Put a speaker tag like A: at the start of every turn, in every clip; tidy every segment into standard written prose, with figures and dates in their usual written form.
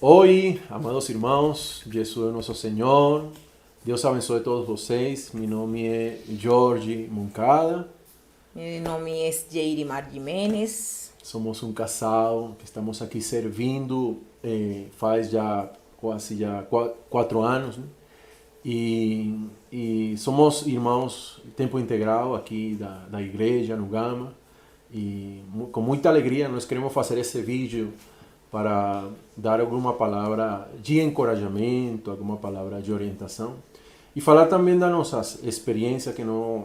A: Oi, amados irmãos, Jesus é nosso Senhor. Deus abençoe todos vocês. Meu nome é Jorge Moncada.
B: Meu nome é Jeirimar Jimenez.
A: Somos um casal que estamos aqui servindo faz já quase 4 anos, né? E somos irmãos tempo integral aqui da igreja no Gama. E com muita alegria nós queremos fazer esse vídeo para dar alguma palavra de encorajamento, alguma palavra de orientação e falar também da nossa experiência que nós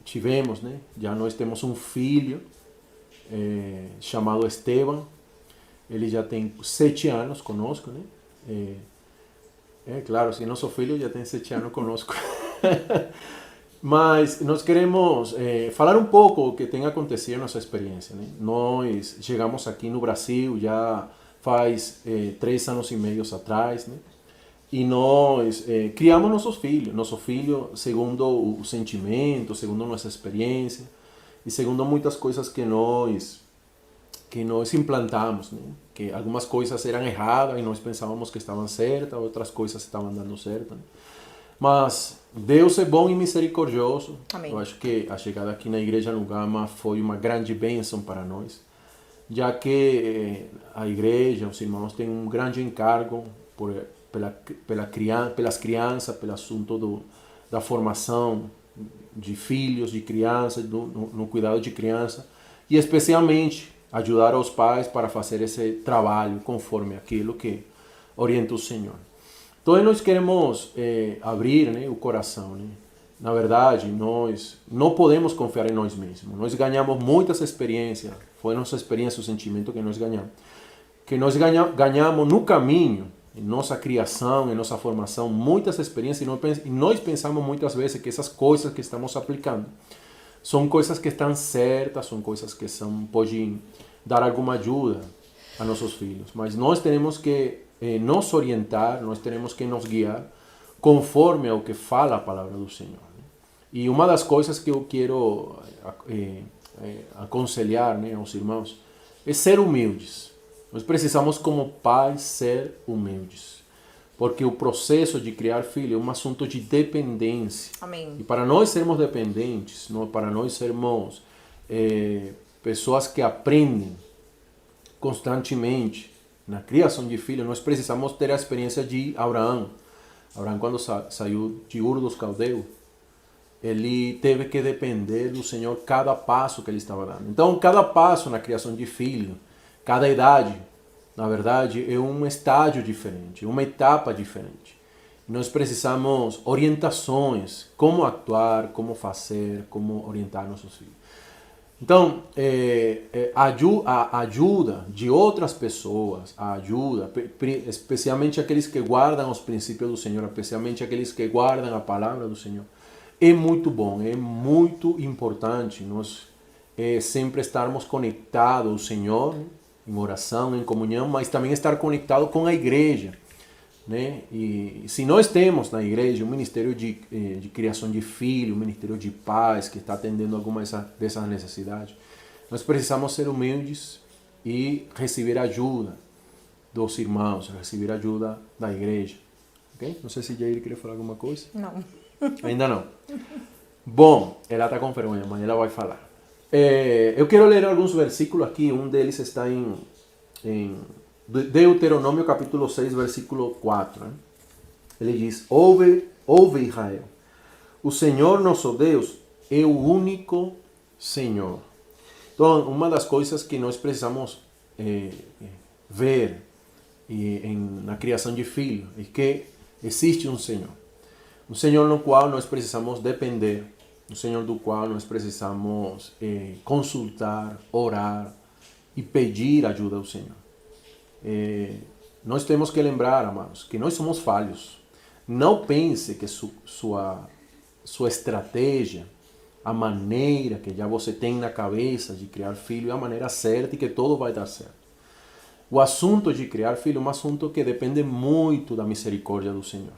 A: tivemos, né? Já nós temos um filho chamado Esteban. Ele já tem 7 anos conosco, né? Claro, se nosso filho já tem 7 anos conosco. Mas nós queremos falar um pouco o que tem acontecido na nossa experiência, né? Nós chegamos aqui no Brasil já faz 3 anos e meio atrás, né? E nós criamos nosso filho segundo o sentimento, segundo nossa experiência e segundo muitas coisas que nós implantamos, né? Que algumas coisas eram erradas e nós pensávamos que estavam certas, outras coisas estavam dando certo, né? Mas Deus é bom e misericordioso.
B: Amém.
A: Eu acho que a chegada aqui na igreja no Gama foi uma grande bênção para nós, já que a igreja, os irmãos têm um grande encargo pelas crianças, pelo assunto da formação de filhos, de crianças, no cuidado de crianças, e especialmente ajudar os pais para fazer esse trabalho conforme aquilo que orienta o Senhor. Então nós queremos abrir, né, o coração, né? Na verdade, nós não podemos confiar em nós mesmos. Nós ganhamos muitas experiências. Foi nossa experiência, o sentimento que nós ganhamos. Que nós ganhamos no caminho, em nossa criação, em nossa formação, muitas experiências. E nós pensamos muitas vezes que essas coisas que estamos aplicando são coisas que estão certas, são coisas que podem dar alguma ajuda a nossos filhos. Mas nós temos que nos orientar, nós temos que nos guiar conforme ao que fala a palavra do Senhor. E uma das coisas que eu quero aconselhar, né, aos irmãos é ser humildes. Nós precisamos, como pais, ser humildes. Porque o processo de criar filho é um assunto de dependência.
B: Amém.
A: E para nós sermos dependentes, para nós sermos pessoas que aprendem constantemente na criação de filhos, nós precisamos ter a experiência de Abraão. Abraão, quando saiu de Ur dos Caldeus, ele teve que depender do Senhor cada passo que ele estava dando. Então, cada passo na criação de filho, cada idade, na verdade, é um estágio diferente, uma etapa diferente. Nós precisamos orientações, como actuar, como fazer, como orientar nossos filhos. Então, a ajuda de outras pessoas, especialmente aqueles que guardam os princípios do Senhor, especialmente aqueles que guardam a palavra do Senhor, é muito bom, é muito importante nós sempre estarmos conectados ao Senhor, né, em oração, em comunhão, mas também estar conectado com a igreja, né? E se nós temos na igreja um ministério de criação de filhos, um ministério de paz que está atendendo algumas dessas necessidades, nós precisamos ser humildes e receber ajuda dos irmãos, receber ajuda da igreja. Okay? Não sei se Jair queria falar alguma coisa.
B: Não.
A: Ainda não. Bom, ela está com vergonha, mas ela vai falar. Eu quero ler alguns versículos aqui. Um deles está em Deuteronômio capítulo 6, versículo 4. Né? Ele diz: ouve Israel, o Senhor nosso Deus é o único Senhor. Então, uma das coisas que nós precisamos ver na criação de filhos é que existe um Senhor no qual nós precisamos depender, um Senhor do qual nós precisamos consultar, orar e pedir ajuda ao Senhor. Nós temos que lembrar, amados, que nós somos falhos. Não pense que sua estratégia, a maneira que já você tem na cabeça de criar filho é a maneira certa e que tudo vai dar certo. O assunto de criar filho é um assunto que depende muito da misericórdia do Senhor.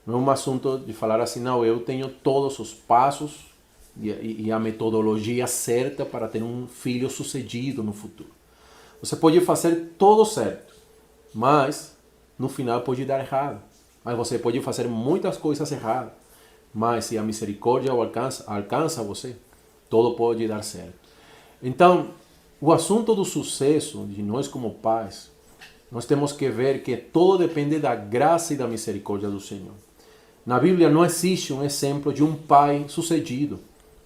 A: Não é um assunto de falar assim, não, eu tenho todos os passos e a metodologia certa para ter um filho sucedido no futuro. Você pode fazer tudo certo, mas no final pode dar errado. Mas você pode fazer muitas coisas erradas, mas se a misericórdia alcança você, tudo pode dar certo. Então, o assunto do sucesso de nós como pais, nós temos que ver que tudo depende da graça e da misericórdia do Senhor. Na Bíblia não existe um exemplo de um pai sucedido.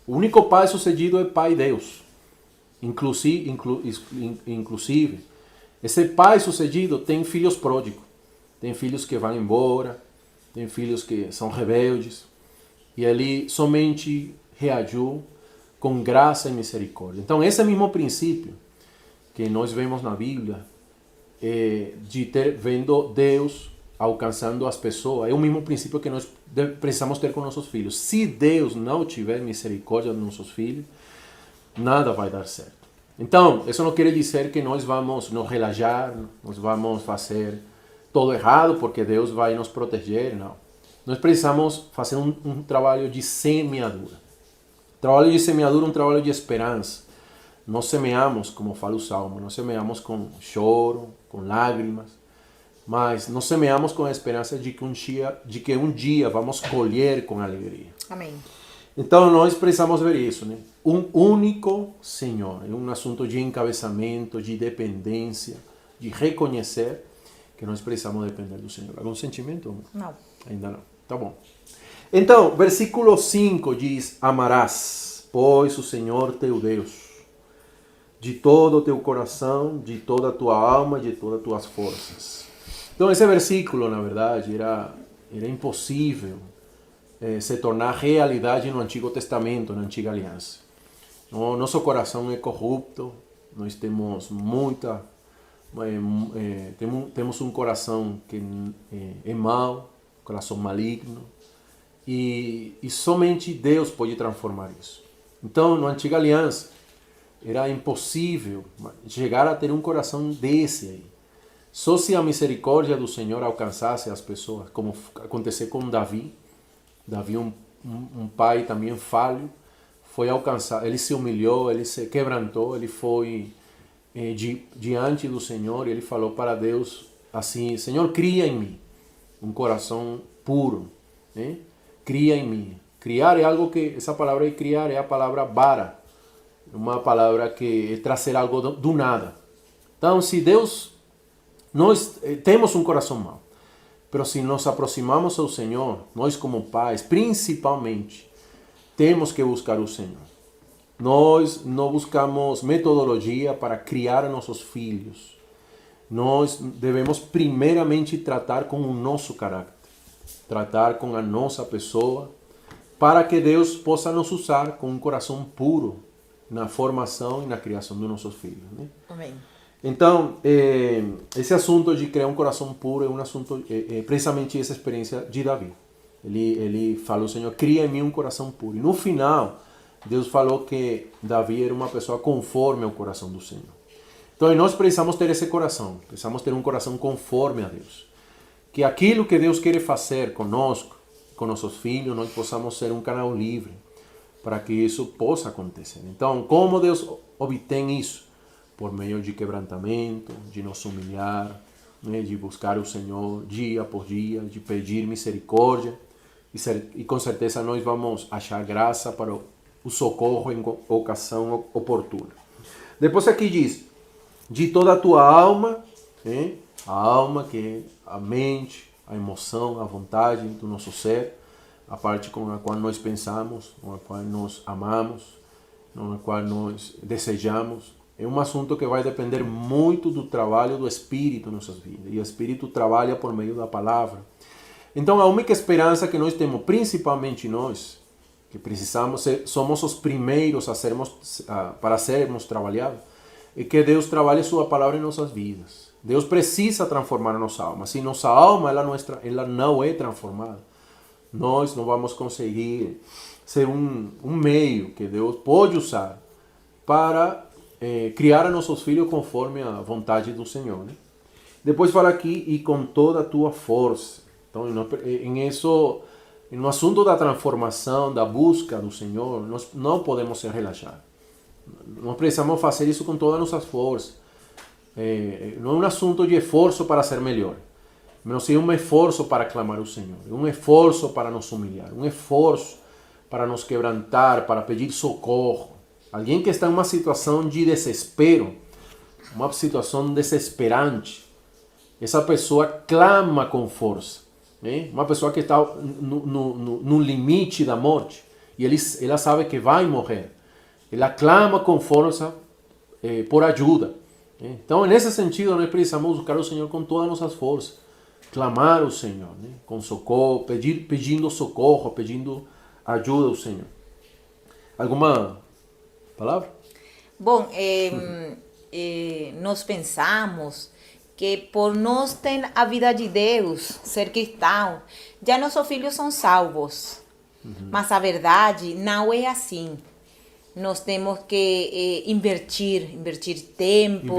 A: O único pai sucedido é Pai Deus. Inclusive, esse pai sucedido tem filhos pródigos. Tem filhos que vão embora, tem filhos que são rebeldes. E ele somente reagiu com graça e misericórdia. Então, esse mesmo princípio que nós vemos na Bíblia, vendo Deus alcançando as pessoas, é o mesmo princípio que nós precisamos ter com nossos filhos. Se Deus não tiver misericórdia dos nossos filhos, nada vai dar certo. Então, isso não quer dizer que nós vamos nos relaxar, nós vamos fazer tudo errado porque Deus vai nos proteger, não. Nós precisamos fazer um trabalho de semeadura. Trabalho de semeadura é um trabalho de esperança. Nós semeamos, como fala o Salmo, nós semeamos com choro, com lágrimas, mas nós semeamos com a esperança de que um dia vamos colher com alegria.
B: Amém.
A: Então nós precisamos ver isso, né? Um único Senhor, é um assunto de encabeçamento, de dependência, de reconhecer que nós precisamos depender do Senhor. Algum sentimento?
B: Não.
A: Ainda não. Tá bom. Então, versículo 5 diz: amarás, pois, o Senhor teu Deus, de todo o teu coração, de toda a tua alma, de todas as tuas forças. Então, esse versículo, na verdade, era impossível se tornar realidade no Antigo Testamento, na Antiga Aliança. Nosso coração é corrupto, nós temos temos um coração que é mau, coração maligno, e somente Deus pode transformar isso. Então, na Antiga Aliança, era impossível chegar a ter um coração desse aí. Só se a misericórdia do Senhor alcançasse as pessoas, como aconteceu com Davi. Davi, um pai também falho, foi alcançado, ele se humilhou, ele se quebrantou, ele foi diante do Senhor e ele falou para Deus assim: Senhor, cria em mim um coração puro, né? Cria em mim. Criar é algo que, essa palavra de criar é a palavra bara, uma palavra que é trazer algo do nada. Então, se Deus, nós temos um coração mau, mas se nos aproximamos ao Senhor, nós como pais, principalmente, temos que buscar o Senhor. Nós não buscamos metodologia para criar nossos filhos. Nós devemos primeiramente tratar com o nosso caráter, tratar com a nossa pessoa, para que Deus possa nos usar com um coração puro na formação e na criação dos nossos filhos, né?
B: Amém.
A: Então, esse assunto de criar um coração puro é um assunto, precisamente essa experiência de Davi. Ele falou: Senhor, cria em mim um coração puro. E no final, Deus falou que Davi era uma pessoa conforme ao coração do Senhor. Então, nós precisamos ter esse coração, precisamos ter um coração conforme a Deus. Que aquilo que Deus quer fazer conosco, com nossos filhos, nós possamos ser um canal livre para que isso possa acontecer. Então, como Deus obtém isso? Por meio de quebrantamento, de nos humilhar, né, de buscar o Senhor dia por dia, de pedir misericórdia, e com certeza nós vamos achar graça para o socorro em ocasião oportuna. Depois aqui diz: de toda a tua alma, né, a alma que é a mente, a emoção, a vontade do nosso ser, a parte com a qual nós pensamos, com a qual nós amamos, com a qual nós desejamos. É um assunto que vai depender muito do trabalho do Espírito em nossas vidas. E o Espírito trabalha por meio da palavra. Então, a única esperança que nós temos, principalmente nós, que precisamos ser, somos os primeiros para sermos trabalhados, é que Deus trabalhe sua palavra em nossas vidas. Deus precisa transformar a nossa alma. Se nossa alma ela não é transformada, nós não vamos conseguir ser um meio que Deus pode usar para criar a nossos filhos conforme a vontade do Senhor, né? Depois fala aqui: e com toda a tua força. Então, no assunto da transformação, da busca do Senhor, nós não podemos se relaxar. Nós precisamos fazer isso com todas as nossas forças. não é um assunto de esforço para ser melhor, mas sim um esforço para clamar ao Senhor, um esforço para nos humilhar, um esforço para nos quebrantar, para pedir socorro. Alguém que está em uma situação de desespero, uma situação desesperante, essa pessoa clama com força. Né? Uma pessoa que está no limite da morte e ela sabe que vai morrer. Ela clama com força por ajuda. Né? Então, nesse sentido, nós precisamos buscar o Senhor com todas as nossas forças. Clamar ao Senhor, né? Com socorro, pedindo socorro, pedindo ajuda ao Senhor. Alguma palavra?
B: Bom, nós pensamos que por nós ter a vida de Deus, ser cristão, já nossos filhos são salvos. Mas a verdade não é assim. Nós temos que investir tempo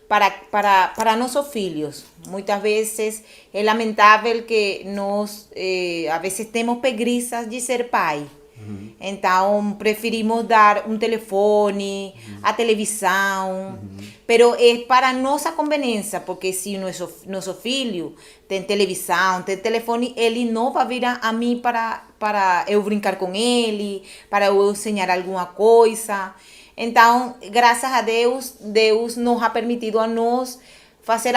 B: para nossos filhos. Muitas vezes é lamentável que nós, a vezes, temos preguiças de ser pai. Então, preferimos dar um telefone, a televisão, pero é para nossa conveniência, porque se nosso filho tem televisão, tem telefone, ele não vai vir a mim para eu brincar com ele, para eu ensinar alguma coisa. Então, graças a Deus, Deus nos ha permitido a nós fazer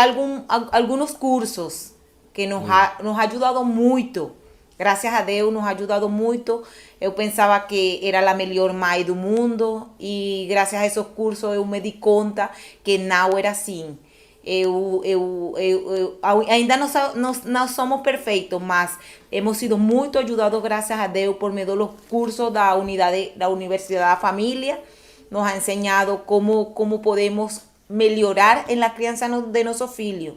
B: alguns cursos que nos ha ajudado muito. Graças a Deus nos ha ajudado muito. Eu pensava que era a melhor mãe do mundo e graças a esses cursos eu me di conta que não era assim. Ainda não somos perfeitos, mas hemos sido muito ajudados graças a Deus por meio dos cursos da Universidade da Família. Nos ha enseñado como podemos melhorar en la crianza de nuestros filhos.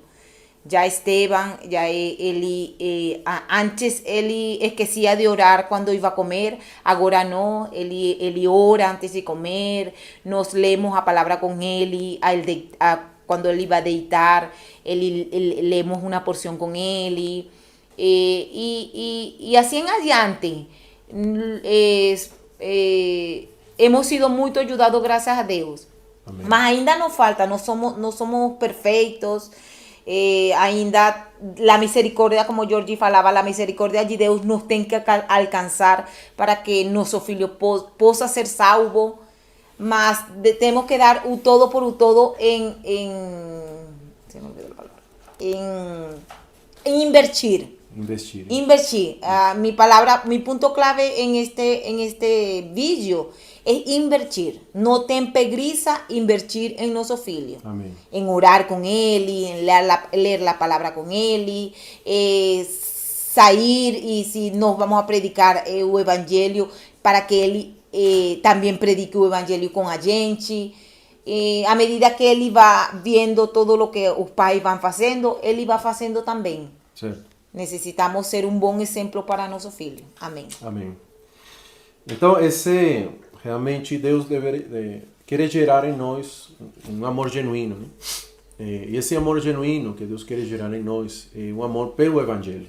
B: Ya Esteban, antes ele esquecía de orar cuando iba a comer, agora no, ele ora antes de comer, nos leemos a palabra con él, cuando él iba a deitar, leemos una porción con él, y así en adiante. Hemos sido muito ajudados graças a Deus. Amém. Mas ainda nos falta, não somos perfeitos. Ainda a misericórdia, como Jorge falava, a misericórdia de Deus nos tem que alcançar para que nosso filho possa ser salvo. Mas temos que dar o todo por o todo em invertir. Invertir. Mi punto clave en este vídeo es invertir. No ten preguiça invertir en nuestro filho.
A: Amén.
B: En orar con él, en leer la palabra con él, salir y si nos vamos a predicar el evangelio para que él también predique el evangelio con a gente. A medida que él va viendo todo lo que los pais van haciendo, él va haciendo también.
A: Certo.
B: Necessitamos ser um bom exemplo para nosso filho. Amém.
A: Amém. Então, realmente Deus quer gerar em nós um amor genuíno. Né? E esse amor genuíno que Deus quer gerar em nós é um amor pelo Evangelho,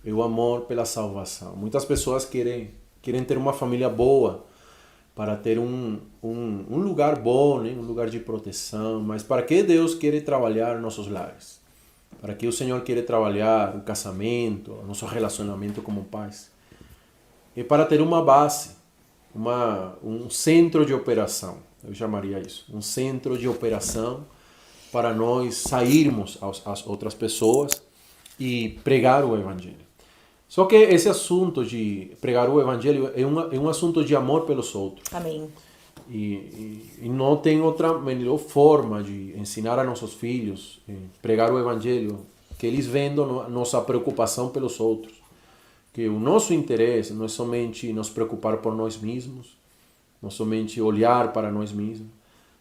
A: é o amor pela salvação. Muitas pessoas querem ter uma família boa para ter um lugar bom, né? Um lugar de proteção. Mas para que Deus quer trabalhar nossos lares? Para que o Senhor quer trabalhar o casamento, o nosso relacionamento como pais. É para ter uma base, um centro de operação, eu chamaria isso. Um centro de operação para nós sairmos às outras pessoas e pregar o Evangelho. Só que esse assunto de pregar o Evangelho é um assunto de amor pelos outros.
B: Amém.
A: E não tem outra melhor forma de ensinar a nossos filhos, pregar o Evangelho, que eles vendo nossa preocupação pelos outros. Que o nosso interesse não é somente nos preocupar por nós mesmos, não somente olhar para nós mesmos,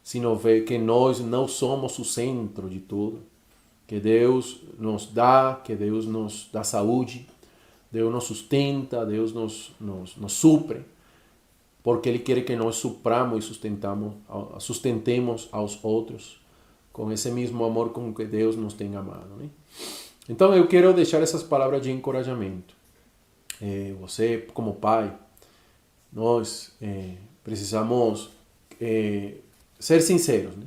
A: sino ver que nós não somos o centro de tudo, que Deus nos dá, que Deus nos dá saúde, Deus nos sustenta, Deus nos supre, porque Ele quer que nós supramos e sustentemos aos outros com esse mesmo amor com que Deus nos tem amado. Né? Então eu quero deixar essas palavras de encorajamento. Você, como pai, nós precisamos ser sinceros, né?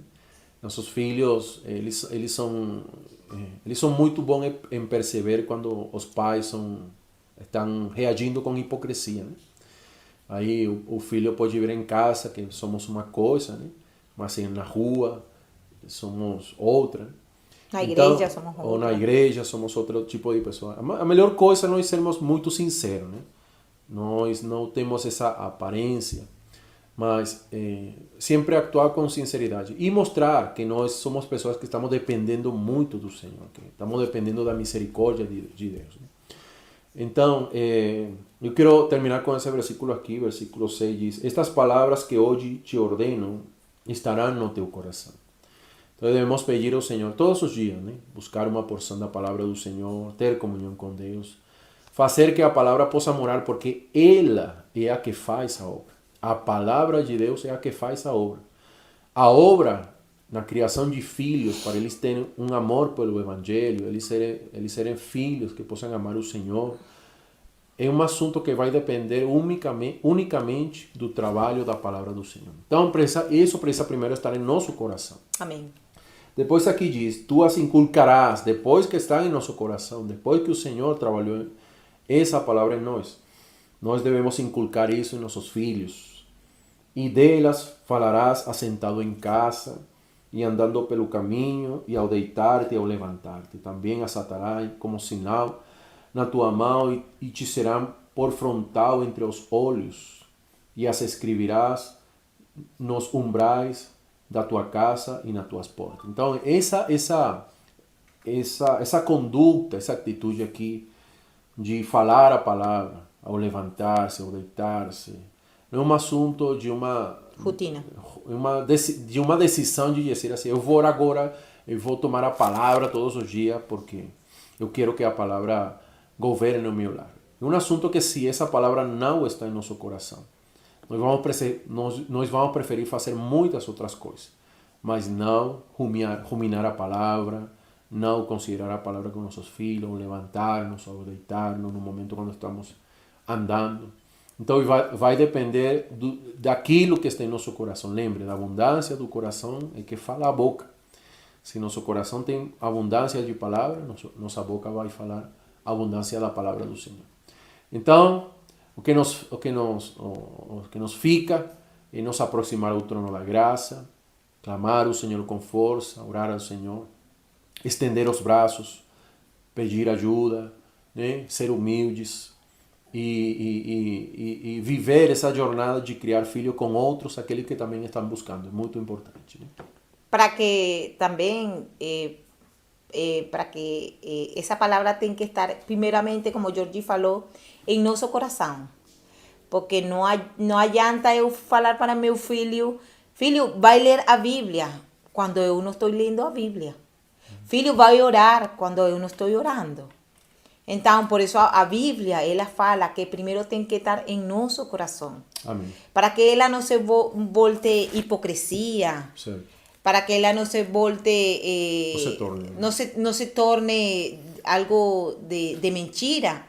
A: Nossos filhos, eles são muito bons em perceber quando os pais estão reagindo com hipocrisia, né? Aí o filho pode ver em casa que somos uma coisa, né? Mas na rua somos outra.
B: Na
A: Então,
B: igreja somos
A: ou na
B: outra.
A: igreja somos outro tipo de pessoa. A melhor coisa é nós sermos muito sinceros, né? Nós não temos essa aparência, mas sempre actuar com sinceridade e mostrar que nós somos pessoas que estamos dependendo muito do Senhor, que estamos dependendo da misericórdia de Deus, né? Então, eu quero terminar com esse versículo aqui, versículo 6 diz: Estas palavras que hoje te ordeno estarão no teu coração. Então devemos pedir ao Senhor todos os dias, né? Buscar uma porção da palavra do Senhor, ter comunhão com Deus, fazer que a palavra possa morar, porque ela é a que faz a obra. A palavra de Deus é a que faz a obra. A obra na criação de filhos, para eles terem um amor pelo Evangelho, eles serem filhos que possam amar o Senhor, é um assunto que vai depender unicamente do trabalho da palavra do Senhor. Então, isso precisa primeiro estar em nosso coração.
B: Amém.
A: Depois aqui diz, tu as inculcarás, depois que está em nosso coração, depois que o Senhor trabalhou essa palavra em nós. Nós devemos inculcar isso em nossos filhos. E delas falarás assentado em casa, e andando pelo caminho, e ao deitar-te e ao levantar-te. Também as atarás como sinal na tua mão, e te serão por frontal entre os olhos, e as escreverás nos umbrais da tua casa e nas tuas portas. Então, essa conduta, essa atitude aqui de falar a palavra ao levantar-se, ao deitar-se, não é um assunto de uma
B: rotina,
A: de uma decisão de dizer assim, eu vou agora, eu vou tomar a palavra todos os dias porque eu quero que a palavra governe o meu lar. É um assunto que se essa palavra não está em nosso coração, nós vamos preferir fazer muitas outras coisas, mas não ruminar a palavra, não considerar a palavra com nossos filhos, ou levantar-nos, ou deitar-nos no momento quando estamos andando. Então vai depender daquilo que está em nosso coração. Lembre, da abundância do coração é que fala a boca. Se nosso coração tem abundância de palavra, nossa boca vai falar a abundância da palavra do Senhor. Então, o que nos fica é nos aproximar ao trono da graça, clamar ao Senhor com força, orar ao Senhor, estender os braços, pedir ajuda, né? Ser humildes e viver essa jornada de criar filho com outros, aqueles que também estão buscando. É muito importante, né?
B: Para que também, para que essa palavra tem que estar, primeiramente, como Jorge falou, em nosso coração. Porque não adianta eu falar para meu filho, vai ler a Bíblia, quando eu não estou lendo a Bíblia. Filho, vai orar, quando eu não estou orando. Então, por isso a Bíblia, ela fala que primeiro tem que estar em nosso coração.
A: Amém.
B: Para que ela não se volte hipocrisia.
A: Certo.
B: Para que ela não se volte... no se torne algo de mentira.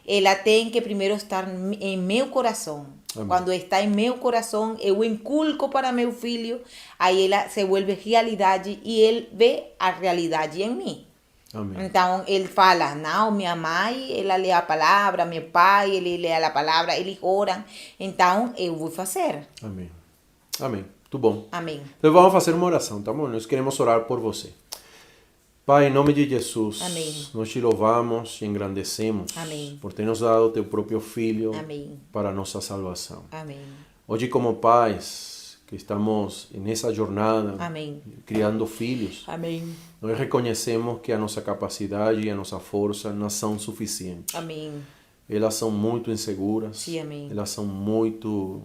B: Ela tem que primeiro estar em meu coração. Amém. Quando está em meu coração, eu inculco para meu filho, aí ela se vuelve realidade e ele vê a realidade em mim. Amém. Então, ele fala, não, minha mãe, ela lê a palavra, meu pai, ele lê a palavra, eles oram, então eu vou fazer.
A: Amém. Amém. Muito bom.
B: Amém.
A: Então vamos fazer uma oração, tá bom? Nós queremos orar por você. Pai, em nome de Jesus,
B: amém,
A: nós te louvamos e engrandecemos,
B: amém,
A: por ter nos dado o teu próprio Filho,
B: amém,
A: para a nossa salvação.
B: Amém.
A: Hoje, como pais que estamos nessa jornada,
B: amém,
A: criando filhos,
B: amém,
A: nós reconhecemos que a nossa capacidade e a nossa força não são suficientes.
B: Amém.
A: Elas são muito inseguras,
B: sim, amém,
A: elas são muito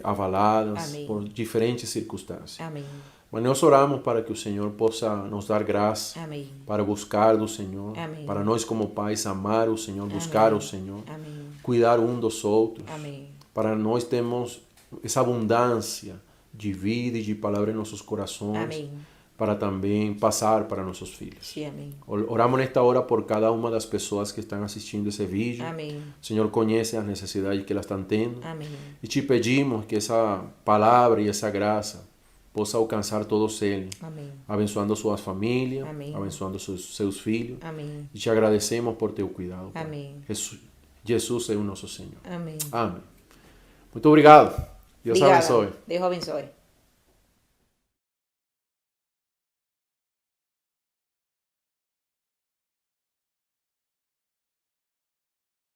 A: avaladas,
B: amém,
A: por diferentes circunstâncias.
B: Amém.
A: Mas nós oramos para que o Senhor possa nos dar graça,
B: amém,
A: para buscar do Senhor,
B: amém,
A: para nós como pais amar o Senhor, buscar
B: amém,
A: o Senhor,
B: amém,
A: cuidar um dos outros,
B: amém,
A: para nós termos essa abundância de vida e de palavra em nossos corações,
B: amém,
A: para também passar para nossos filhos.
B: sim, amém.
A: Oramos nesta hora por cada uma das pessoas que estão assistindo esse vídeo.
B: Amém.
A: O Senhor conhece as necessidades que elas estão tendo.
B: Amém.
A: E te pedimos que essa palavra e essa graça possa alcançar todos eles,
B: Amém.
A: abençoando suas famílias,
B: Amém.
A: abençoando seus filhos.
B: Amém.
A: E te agradecemos por teu cuidado, Pai.
B: Amém.
A: Jesus é o nosso Senhor.
B: Amém.
A: Amém. Muito obrigado. Deus
B: Obrigada.
A: abençoe.
B: Deus abençoe.